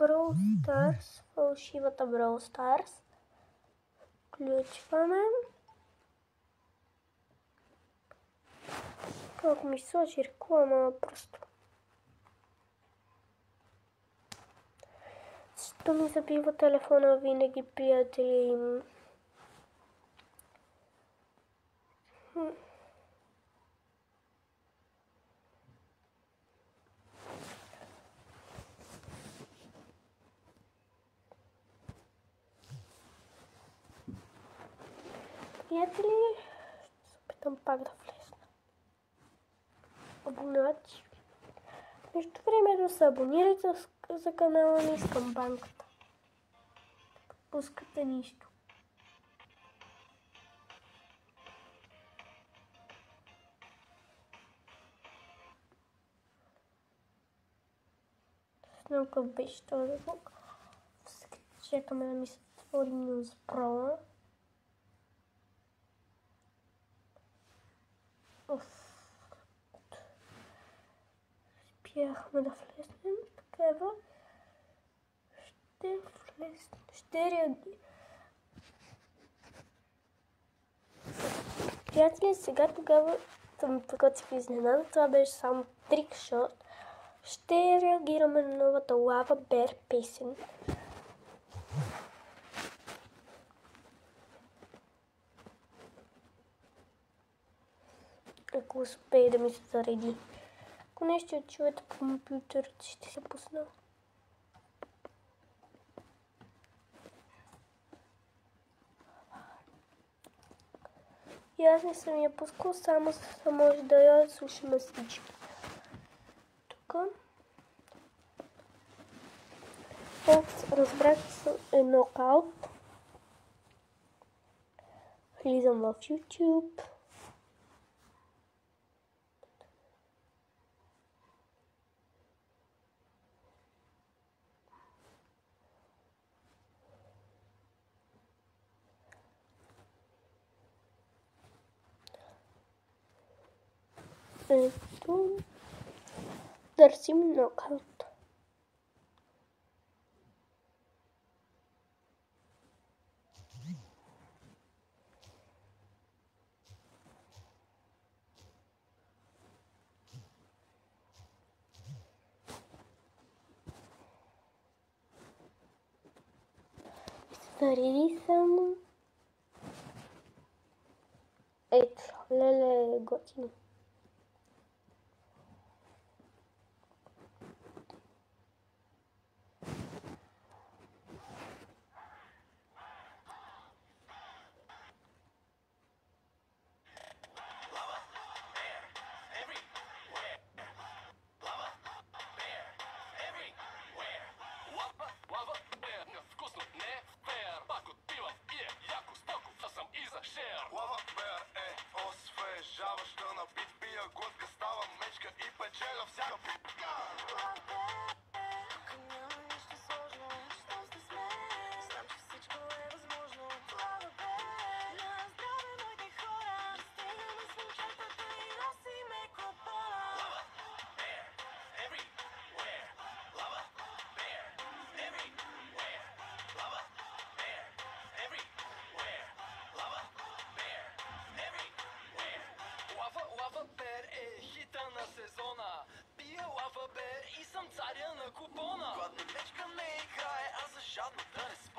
Brawl Stars, фалшивата Brawl Stars. Включваме. Как ми сложи реклама просто. Защо ми забива телефона винаги, приятели? Приятели, ще се опитам пак да влезна. Абонати. Между времето се абонирайте за канала, не искам банката. Пускате нищо. Знам какъв беше този звук. Чекаме да ми се отвори Newsbro. Успяхме да влезнем. Такава. Ще влезнем. Ще реагирам. Приятели, сега тогава съм така си изненада. Това беше само трикшот. Ще реагираме на новата Lava Bear песен. Ако успее да ми се зареди. Ако не ще чуете по компютър, ще се пусна. И аз не съм я пускал, само за може да я слушаме всички. Тук. Разбрах, че съм нокаут. Влизам в YouTube. Ето. Търсим нокаут. Зареди само. Ето, леле, готино. Жаваща на бит, пия глътка, става мечка и печеля всяка битка. Тук няма нищо сложно, щом сте с мен, знам, че всичко е възможно. Лава Bear, на здраве моите хора, стигаме с момчетата и носиме купона. Lava Bear, everywhere. Lava Bear, everywhere. Lava Bear, everywhere. Lava Bear, everywhere. Lava Bear е хита на сезона. Пия Lava Bear и съм царя на купона. Гладна мечка не играе, а за жадно да не спи.